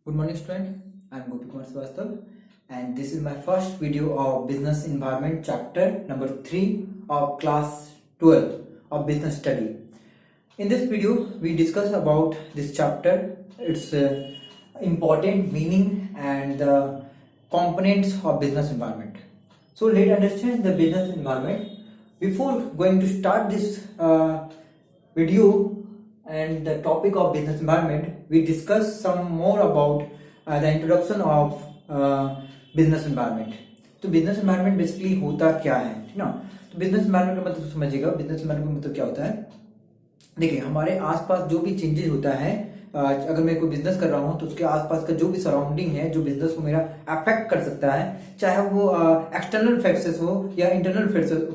Good morning, student. I am Gopi Kumar Srivastav, and this is my first video of Business Environment chapter number 3 of class 12 of Business Study. In this video, we discuss about this chapter, its important meaning and the components of business environment. So let's understand the business environment. Before going to start this video and the topic of business environment, we discuss some more about the introduction of business environment. तो business environment basically होता क्या है, ठीक ना। तो business environment का मतलब समझिएगा, business environment का मतलब क्या होता है। देखिए, हमारे आसपास जो भी चेंजेस होता है, अगर मैं कोई बिजनेस कर रहा हूँ तो उसके आसपास का जो भी सराउंडिंग है जो बिजनेस को मेरा अफेक्ट कर सकता है, चाहे वो एक्सटर्नल फोर्सेस हो या इंटरनल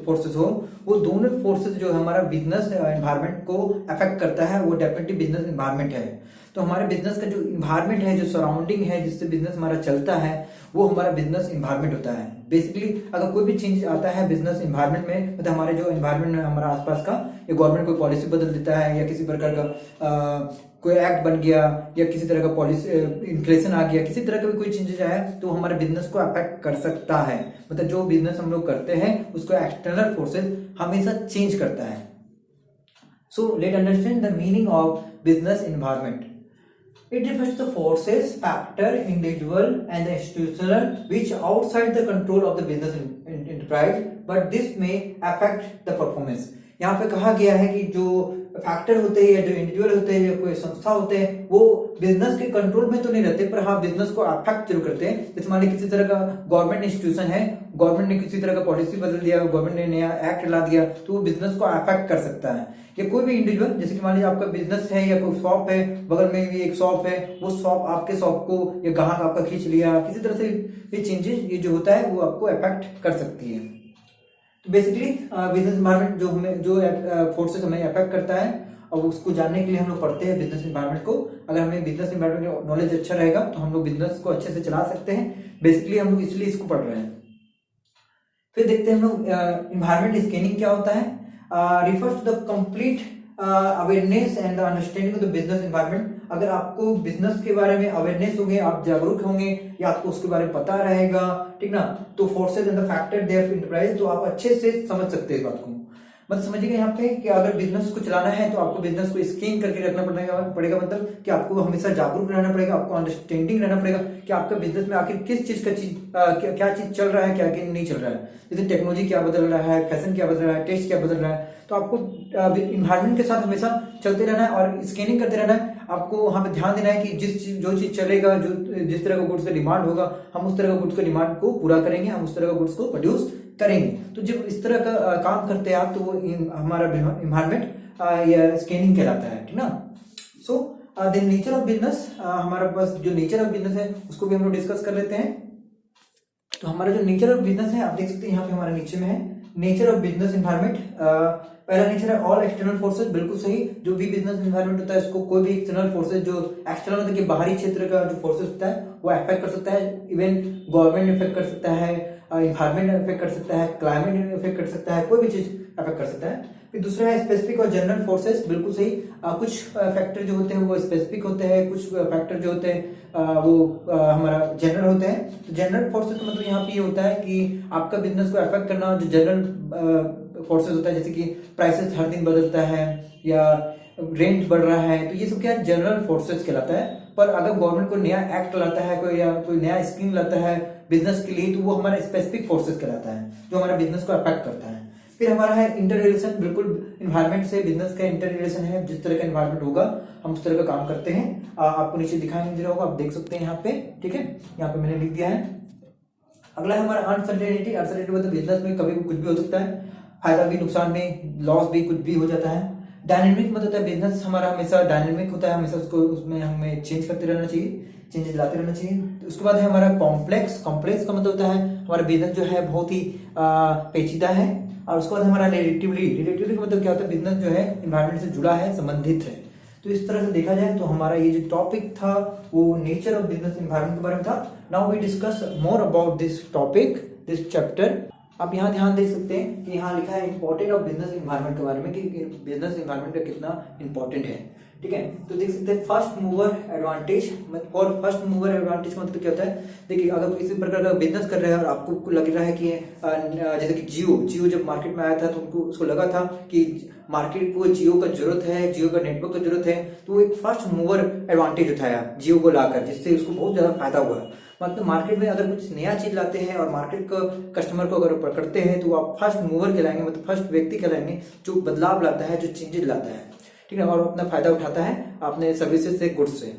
फोर्सेस हो, वो दोनों फोर्सेस जो हमारा बिजनेस एनवायरनमेंट को अफेक्ट करता है वो डेफिनेटली बिजनेस एनवायरनमेंट है। तो हमारे बिजनेस का जो इन्वायरमेंट है, जो सराउंडिंग है जिससे बिजनेस हमारा चलता है, वो हमारा बिजनेस इन्वायरमेंट होता है। बेसिकली अगर कोई भी चेंज आता है बिजनेस इन्वायरमेंट में, मतलब हमारे जो इन्वायरमेंट है हमारा आसपास का, या गवर्नमेंट कोई पॉलिसी बदल देता है या किसी प्रकार का कोई एक्ट बन गया या किसी तरह का पॉलिसी इन्फ्लेशन आ गया, किसी तरह का भी कोई चेंजेस आया तो हमारे बिजनेस को अफेक्ट कर सकता है। मतलब जो बिजनेस हम लोग करते हैं उसको एक्सटर्नल फोर्सेस हमेशा चेंज करता है। So let understand the meaning of business environment. It refers to the forces, factor, individual and the institutional which outside the control of the business enterprise, but this may affect the performance. यहाँ पे कहा गया है कि जो factor होते हैं या जो इंडिविजुअल होते हैं या कोई संस्था होते हैं वो बिजनेस के कंट्रोल में तो नहीं रहते, पर हाँ बिजनेस को अफेक्ट जरूर करते हैं। जैसे मान लीजिए किसी तरह का गवर्नमेंट इंस्टीट्यूशन है, गवर्नमेंट ने किसी तरह का पॉलिसी बदल दिया, गवर्नमेंट ने नया एक्ट ला दिया, तो वो बिजनेस को अफेक्ट कर सकता है। या कोई भी इंडिविजुअल, जैसे कि मान लीजिए आपका बिजनेस है या कोई शॉप है, बगल में भी एक शॉप है, वो शॉप आपके शॉप को या ग्राहक आपका खींच लिया, किसी तरह से ये चेंजेस ये जो होता है वो आपको अफेक्ट कर सकती है। तो बेसिकली बिजनेस एनवायरनमेंट जो हमें जो फोर्सेस हमें अफेक्ट करता है, और उसको जानने के लिए हम लोग पढ़ते हैं बिजनेस एनवायरनमेंट को। अगर हमें बिजनेस एनवायरनमेंट का नॉलेज अच्छा रहेगा तो हम लोग बिजनेस को अच्छे से चला सकते हैं। बेसिकली हम लोग इसलिए इसको पढ़ रहे हैं। फिर देखते हैं हम लोग एनवायरनमेंट स्कैनिंग क्या होता है। Refers to the complete awareness and the understanding of the business environment. अगर आपको बिजनेस के बारे में अवेयरनेस होंगे, आप जागरूक होंगे या आपको उसके बारे में पता रहेगा, ठीक ना, तो forces and the factor their enterprise, तो आप अच्छे से समझ सकते हैं इस बात को। मतलब समझिएगा यहाँ पे कि अगर बिजनेस को चलाना है तो आपको बिजनेस को स्कैन करके रखना पड़ेगा। मतलब कि आपको हमेशा जागरूक रहना पड़ेगा, आपको अंडरस्टैंडिंग रहना पड़ेगा कि आपका बिजनेस में आखिर किस चीज का क्या चीज चल रहा है, क्या नहीं चल रहा है। जैसे टेक्नोलॉजी क्या बदल रहा है, फैशन क्या बदल रहा है, टेस्ट क्या बदल रहा है, तो आपको इन्वायरमेंट के साथ हमेशा चलते रहना है और स्कैनिंग करते रहना है। आपको वहां पे ध्यान देना है कि जो चीज चलेगा, जो जिस तरह का गुड्स का डिमांड होगा, हम उस तरह का गुड्स का डिमांड को पूरा करेंगे, हम उस तरह का गुड्स को प्रोड्यूस करेंगे। तो जब इस तरह का काम करते हैं आप, तो वो हमारा इन्वायरमेंट या स्कैनिंग कहलाता है, ठीक ना। So the nature of business, हमारा पास जो नेचर ऑफ बिजनेस है उसको भी हम लोग डिस्कस कर लेते हैं। तो हमारा जो नेचर ऑफ बिजनेस है आप देख सकते हैं यहाँ पे हमारे नीचे में है नेचर ऑफ बिजनेस एनवायरनमेंट। पहला नेचर है ऑल एक्सटर्नल फोर्सेस। बिल्कुल सही, जो भी बिजनेस एनवायरनमेंट होता है उसको कोई भी एक्सटर्नल फोर्सेस, जो एक्सटर्नल मतलब कि बाहरी क्षेत्र का जो फोर्सेस होता है वो अफेक्ट कर सकता है। इवन गवर्नमेंट इफेक्ट कर सकता है, इन्वायरमेंट इफेक्ट कर सकता है, क्लाइमेट इफेक्ट कर सकता है, कोई भी चीज अफेक्ट कर सकता है। फिर दूसरा है स्पेसिफिक और जनरल फोर्सेस। बिल्कुल सही, कुछ फैक्टर जो होते हैं वो स्पेसिफिक होते हैं, कुछ फैक्टर जो होते हैं वो हमारा जनरल होते हैं। तो जनरल फोर्सेस का मतलब यहाँ पे ये होता है कि आपका बिजनेस को अफेक्ट करना जो जनरल फोर्सेस होता है, जैसे कि प्राइसेस हर दिन बदलता है या रेंट बढ़ रहा है, तो ये सब क्या जनरल फोर्सेस कहलाता है। पर अगर गवर्नमेंट कोई नया एक्ट लाता है, कोई नया स्कीम लाता है बिजनेस के लिए, तो वो हमारा स्पेसिफिक फोर्सेस कहलाता है जो हमारा बिजनेस को अफेक्ट करता है। फिर हमारा है इंटर रिलेशन। बिल्कुल इन्वायरमेंट से बिजनेस का इंटर रिलेशन है, जिस तरह का इन्वायरमेंट होगा हम उस तरह का काम करते हैं। आपको नीचे दिखाई नहीं दे रहा होगा, आप देख सकते हैं यहाँ पे, ठीक है, यहाँ पे मैंने लिख दिया है। अगला है हमारा अनसर्टेनिटी। अनसर्टेनिटी मतलब बिजनेस में कभी कुछ भी हो सकता है, फायदा भी, नुकसान भी, लॉस भी, कुछ भी हो जाता है। डायनेमिक मतलब होता है बिजनेस हमारा हमेशा डायनेमिक होता है, हमेशा उसको उसमें हमें चेंज करते रहना चाहिए, चेंजेस लाते रहना चाहिए। तो उसके बाद है हमारा कॉम्प्लेक्स। कॉम्प्लेक्स का मतलब होता है हमारा बिजनेस जो है बहुत ही पेचीदा है। और उसके बाद हमारा रिलेटिवली का मतलब क्या होता है, बिजनेस जो है एनवायरनमेंट से जुड़ा है, संबंधित है। तो इस तरह से देखा जाए तो हमारा ये जो टॉपिक था वो नेचर ऑफ बिजनेस एनवायरनमेंट के बारे में था। Now we discuss more about this topic, this chapter. आप यहाँ ध्यान दे सकते हैं कि यहाँ लिखा है इंपॉर्टेंट ऑफ बिजनेस एनवायरनमेंट के बारे में, कि बिजनेस एनवायरनमेंट का कितना इंपॉर्टेंट है। ठीक है। तो देख सकते हैं फर्स्ट मूवर एडवांटेज, और फर्स्ट मूवर एडवांटेज मतलब क्या होता है, देखिए अगर किसी प्रकार का बिजनेस कर रहे हैं और आपको लग रहा है कि जैसे कि जियो जब मार्केट में आया था तो उसको लगा था कि मार्केट को जियो का जरूरत है, जियो का नेटवर्क का जरूरत है, तो एक फर्स्ट मूवर एडवांटेज उठाया जियो को लाकर, जिससे उसको बहुत ज्यादा फायदा हुआ। मतलब मार्केट में अगर कुछ नया चीज लाते हैं और मार्केट का कस्टमर को अगर पकड़ते हैं तो आप फर्स्ट मूवर कहलाएंगे, मतलब फर्स्ट व्यक्ति कहलाएंगे जो बदलाव लाता है, जो चेंजेस लाता है, ठीक है, और अपना फायदा उठाता है अपने सर्विसेज से, गुड्स से।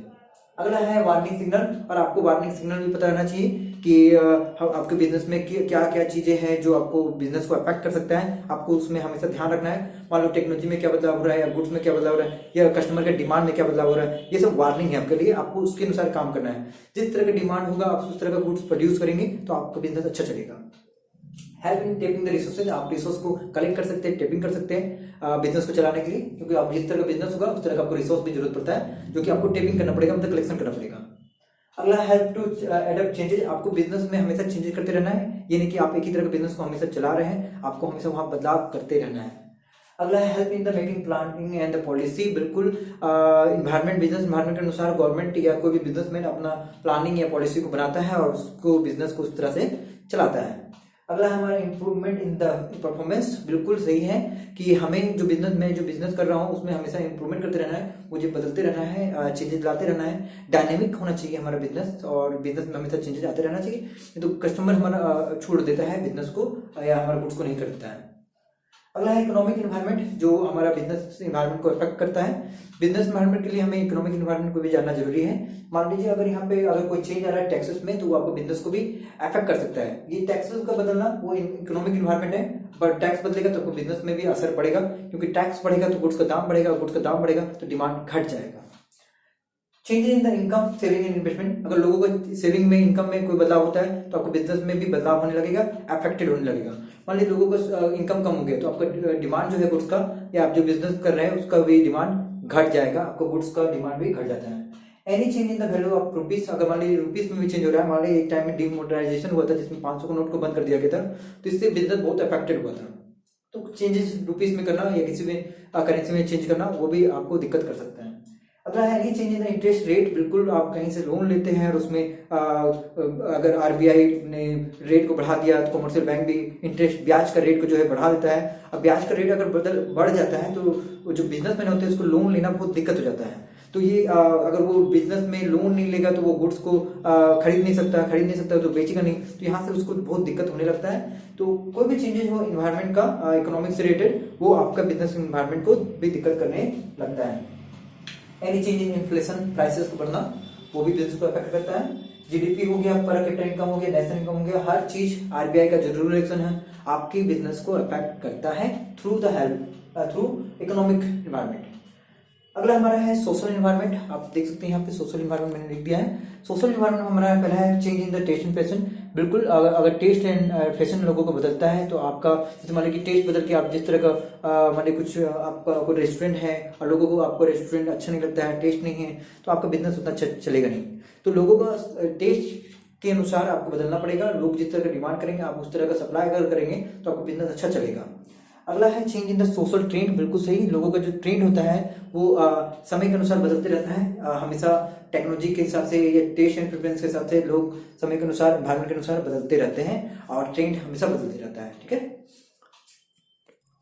अगला है वार्निंग सिग्नल, और आपको वार्निंग सिग्नल भी पता रहना चाहिए कि आपके बिजनेस में क्या क्या चीजें हैं जो आपको बिजनेस को अफेक्ट कर सकता है, आपको उसमें हमेशा ध्यान रखना है। मान लो टेक्नोलॉजी में क्या बदलाव हो रहा है, या गुड्स में क्या बदलाव हो रहा है, या कस्टमर के डिमांड में क्या बदलाव हो रहा है, ये सब वार्निंग है आपके लिए, आपको उसके अनुसार काम करना है। जिस तरह का डिमांड होगा आप उस तरह का गुड्स प्रोड्यूस करेंगे तो आपका बिजनेस अच्छा चलेगा। Help in tapping the resources, आप रिसोर्स को कलेक्ट कर सकते हैं, टेपिंग कर सकते हैं बिजनेस को चलाने के लिए, क्योंकि आप जिस तरह का बिजनेस होगा उस तरह का आपको रिसोर्स भी जरूरत पड़ता है, जो कि आपको टेपिंग करना पड़ेगा, मतलब कलेक्शन करना पड़ेगा। अगला हेल्प टू एडप्ट चेंजेस, आपको बिजनेस में हमेशा चेंजेस करते रहना है, ये नहीं कि आप एक ही तरह का बिजनेस को हमेशा चला रहे हैं, आपको हमेशा वहां बदलाव करते रहना है। अगला है help in the making planning and the policy, बिल्कुल इन्वायरमेंट, बिजनेस इन्वायरमेंट के अनुसार गवर्नमेंट या कोई भी बिजनेसमैन अपना प्लानिंग या पॉलिसी को बनाता है और उसको बिजनेस को उस तरह से चलाता है। अगला हमारा इंप्रूवमेंट इन द परफॉर्मेंस, बिल्कुल सही है कि हमें जो बिजनेस कर रहा हूँ उसमें हमेशा इंप्रूवमेंट करते रहना है, मुझे बदलते रहना है, चेंजेस लाते रहना है, डायनेमिक होना चाहिए हमारा बिजनेस, और बिजनेस में हमेशा चेंजेस आते रहना चाहिए, तो कस्टमर हमारा छोड़ देता है बिजनेस को या हमारा गुड्स को नहीं खरीदता है। अगला है इकोनॉमिक इन्वायरमेंट, जो हमारा बिजनेस इन्वायरमेंट को अफेक्ट करता है। बिजनेस इन्वायरमेंट के लिए हमें इकोनॉमिक इन्वायरमेंट को भी जानना जरूरी है। मान लीजिए अगर यहाँ पे अगर कोई चेंज आ रहा है टैक्सेस में, तो वो आपको बिजनेस को भी अफेक्ट कर सकता है। ये टैक्सेस का बदलना वो इकोनॉमिक इन्वायरमेंट है, पर टैक्स बदलेगा तो आपको बिजनेस में भी असर पड़ेगा, क्योंकि टैक्स बढ़ेगा तो गुड्स का दाम बढ़ेगा, गुड्स का दाम बढ़ेगा तो डिमांड घट जाएगा। Change in the income, saving and investment, अगर लोगों को सेविंग में, इनकम में कोई बदलाव होता है तो आपको बिजनेस में भी बदलाव होने लगेगा, अफेक्टेड होने लगेगा। मान लीजिए लोगों का इनकम कम हो गया तो आपका डिमांड जो है गुड्स का, या आप जो बिजनेस कर रहे हैं उसका भी डिमांड घट जाएगा, आपको गुड्स का डिमांड भी घट जाता है। Any change in the value of rupees, अगर मान लीजिए रुपीज में भी चेंज हो रहा है, मान लीजिए एक टाइम में डिमोनेटाइजेशन हुआ था जिसमें 500 के नोट को बंद कर दिया गया था, तो इससे बिजनेस बहुत अफेक्टेड हुआ था। तो चेंजेस रुपीज में करना या किसी में करेंसी में चेंज करना, वो भी आपको दिक्कत कर सकता है। अगला है change in the interest rate, बिल्कुल आप कहीं से लोन लेते हैं और उसमें अगर आरबीआई ने रेट को बढ़ा दिया तो कमर्शियल बैंक भी इंटरेस्ट, ब्याज का रेट को जो है बढ़ा देता है। अब ब्याज का रेट अगर बढ़ जाता है तो जो बिजनेसमैन होते हैं उसको लोन लेना बहुत दिक्कत हो जाता है। तो ये अगर वो बिजनेस में लोन नहीं लेगा तो वो गुड्स को खरीद नहीं सकता तो बेचेगा नहीं, तो यहाँ से उसको बहुत दिक्कत होने लगता है। तो कोई भी चेंजेस हो इन्वायरमेंट का इकोनॉमिक से रिलेटेड, वो आपका बिजनेस इन्वायरमेंट को भी दिक्कत करने लगता है। Any change in inflation, prices को बढ़ना, वो भी बिजनेस को अफेक्ट करता है। जीडीपी हो गया, पर कैपिटा इनकम हो गया, नेशनल इनकम हो गया, हर चीज आरबीआई का जो रूल है आपकी बिजनेस को अफेक्ट करता है थ्रू इकोनॉमिक इन्वायरमेंट। अगला हमारा है सोशल इन्वायरमेंट, आप देख सकते हैं यहाँ पे सोशल इन्वायरमेंट मैंने लिख दिया है। सोशल इन्वायरमेंट हमारा पहला है change in the taste and fashion, बिल्कुल अगर टेस्ट एंड फैशन लोगों को बदलता है तो आपका, जैसे मान लीजिए टेस्ट बदल के आप जिस तरह का मान लीजिए कुछ आपका कोई रेस्टोरेंट है और लोगों को आपको रेस्टोरेंट अच्छा नहीं लगता है, टेस्ट नहीं है, तो आपका बिजनेस उतना अच्छा चलेगा नहीं। तो लोगों का टेस्ट के अनुसार आपको बदलना पड़ेगा, लोग जिस तरह का डिमांड करेंगे आप उस तरह का सप्लाई अगर करेंगे तो आपका बिजनेस अच्छा चलेगा। अगला है change in the social trend, बिल्कुल सही, लोगों का जो ट्रेंड होता है वो समय के अनुसार बदलते रहता है, हमेशा टेक्नोलॉजी के हिसाब से या टेस्ट एंड प्रेफरेंस के हिसाब से लोग समय के अनुसार, एनवायरमेंट के अनुसार बदलते रहते हैं और ट्रेंड हमेशा बदलते रहता है, ठीक है।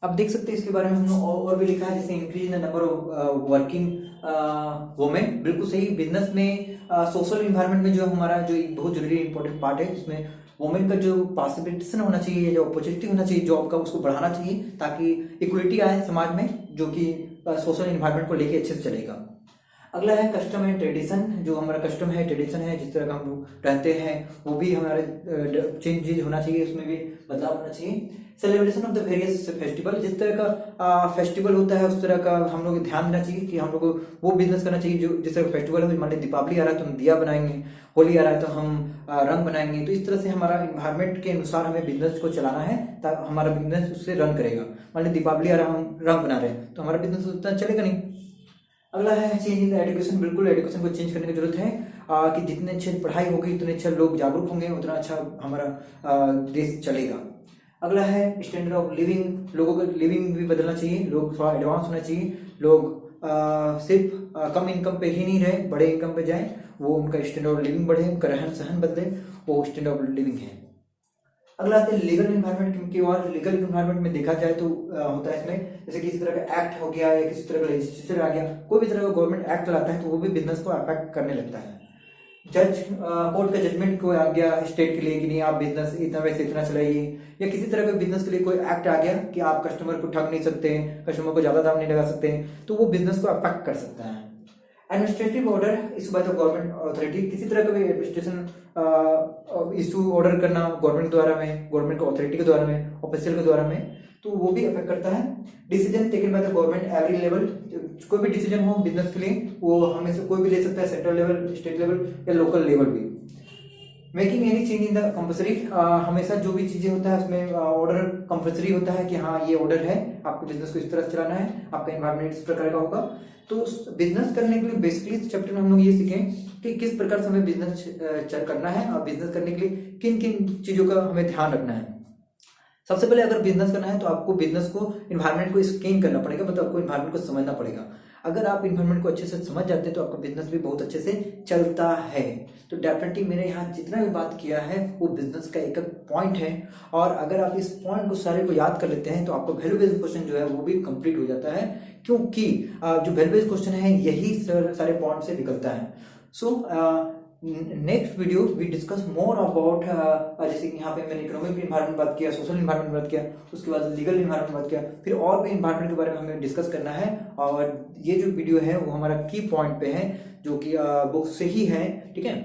अब देख सकते हैं इसके बारे में हमने और भी लिखा है, जैसे increase in the number of working women, बिल्कुल सही, बिजनेस में सोशल इन्वायरमेंट में जो हमारा जो एक बहुत जरूरी इंपॉर्टेंट पार्ट है, जिसमें वुमेन का जो पार्टिसिपेशन होना चाहिए, जो अपॉर्चुनिटी होना चाहिए जॉब का, उसको बढ़ाना चाहिए ताकि इक्वलिटी आए समाज में, जो कि सोशल इन्वायरमेंट को लेके अच्छे से चलेगा। अगला है कस्टम एंड ट्रेडिशन, जो हमारा कस्टम है, ट्रेडिशन है, जिस तरह का हम लोग रहते हैं वो भी हमारे चेंज होना चाहिए, उसमें भी बदलाव होना चाहिए। Celebration of the various festival, जिस तरह का फेस्टिवल होता है उस तरह का हम लोग ध्यान देना चाहिए कि हम लोग को वो बिजनेस करना चाहिए जो जिस तरह का फेस्टिवल है, मान लीजिए दीपावली आ रहा है तो हम दिया बनाएंगे, होली आ रहा है तो हम रंग बनाएंगे, तो इस तरह से हमारा इन्वायरमेंट के अनुसार हमें बिजनेस को चलाना है ताकि हमारा बिजनेस उससे रन करेगा। मान लीजिए दीपावली आ रहा है, हम रंग बना रहे हैं तो हमारा बिजनेस उतना चलेगा नहीं। अगला है चेंज इन द एजुकेशन, बिल्कुल एजुकेशन को चेंज करने की जरूरत है कि जितने अच्छे पढ़ाई होगी उतने अच्छे लोग जागरूक होंगे, उतना अच्छा हमारा देश चलेगा। अगला है स्टैंडर्ड ऑफ लिविंग, लोगों का लिविंग भी बदलना चाहिए, लोग थोड़ा एडवांस होना चाहिए, लोग सिर्फ कम इनकम पे ही नहीं रहे, बड़े इनकम पे जाएं, वो उनका स्टैंडर्ड ऑफ लिविंग बढ़े, उनका रहन सहन बदले, वो स्टैंडर्ड ऑफ लिविंग है। अगला आते हैं लीगल इन्वायरमेंट की ओर। लीगल इन्वायरमेंट में देखा जाए तो होता है इसमें जैसे किसी तरह का एक्ट हो गया या किसी तरह का लेजिस्लेचर आ गया, कोई भी तरह का गवर्नमेंट एक्ट लाता है तो वो भी बिजनेस को अफेक्ट करने लगता है। कोर्ट का जजमेंट कोई आ गया स्टेट के लिए कि नहीं आप बिजनेस इतना वैसे इतना चलाइए, या किसी तरह का बिजनेस के लिए कोई एक्ट आ गया कि आप कस्टमर को ठग नहीं सकते, कस्टमर को ज्यादा दाम नहीं लगा सकते, तो वो बिजनेस को अफेक्ट कर सकता है। Administrative order issue by the government authority, किसी तरह का भी एडमिनिस्ट्रेशन इशू ऑर्डर करना गवर्नमेंट द्वारा में, गवर्नमेंट के अथॉरिटी के द्वारा में, ऑफिशियल के द्वारा में, तो वो भी अफेक्ट करता है। Decision taken by the government every level, कोई भी डिसीजन हो बिजनेस के लिए वो हमें से कोई भी ले सकता है, सेंट्रल लेवल, स्टेट लेवल या लोकल लेवल भी। Making any change in the compulsory, हमेशा जो भी चीजें होता है उसमें ऑर्डर कंपल्सरी होता है कि हाँ ये ऑर्डर है, आपको बिजनेस को इस तरह चलाना है, आपका एनवायरमेंट इस प्रकार का होगा। तो बिजनेस करने के लिए बेसिकली इस चैप्टर में हम लोग ये सीखें कि किस प्रकार से हमें बिजनेस करना है और बिजनेस करने के लिए किन किन चीजों का हमें ध्यान रखना है। सबसे पहले अगर बिजनेस करना है तो आपको बिजनेस को इन्वायरमेंट को स्कैन करना पड़ेगा, मतलब आपको इन्वायरमेंट को समझना पड़ेगा। अगर आप इन्वायरमेंट को अच्छे से समझ जाते हैं तो आपका बिजनेस भी बहुत अच्छे से चलता है। तो डेफिनेटली मैंने यहाँ जितना भी बात किया है वो बिजनेस का एक पॉइंट है, और अगर आप इस पॉइंट को सारे को याद कर लेते हैं तो आपका वैल्यू बेस्ड क्वेश्चन जो है वो भी कंप्लीट हो जाता है, क्योंकि जो वैल्यू बेस्ड क्वेश्चन है यही सारे पॉइंट से निकलता है। So next video we discuss more about, जैसे कि यहाँ पे मैंने इकोनॉमिक इन्वायरमेंट बात किया, सोशल इन्वायरमेंट बात किया, उसके बाद लीगल इन्वायरमेंट बात किया, फिर और भी इन्वायरमेंट के बारे में हमें डिस्कस करना है। और ये जो वीडियो है वो हमारा की पॉइंट पे है जो कि बुक से ही है, ठीक है।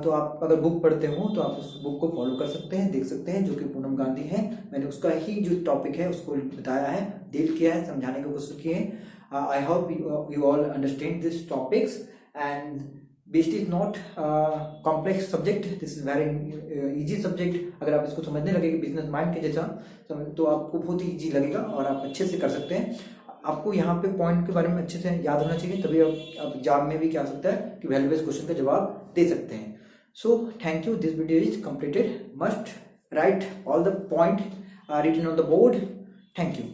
तो आप अगर बुक पढ़ते हो तो आप उस बुक को फॉलो कर सकते हैं, देख सकते हैं, जो कि पूनम गांधी है। मैंने उसका ही जो टॉपिक है उसको बताया है, डील किया है, समझाने की कोशिश की है। I hope you all understand this topics and best is not complex subject, this is very easy subject. अगर आप इसको समझने लगेंगे बिजनेस माइंड के जैसा तो आपको बहुत ही इजी लगेगा और आप अच्छे से कर सकते हैं। आपको यहाँ पे पॉइंट के बारे में अच्छे से याद होना चाहिए, तभी आप एग्जाम में भी क्या हो सकता है कि वैल्यू बेस्ड क्वेश्चन का जवाब दे सकते हैं। So thank you, this video is completed. Must write all the point written on the board. Thank you.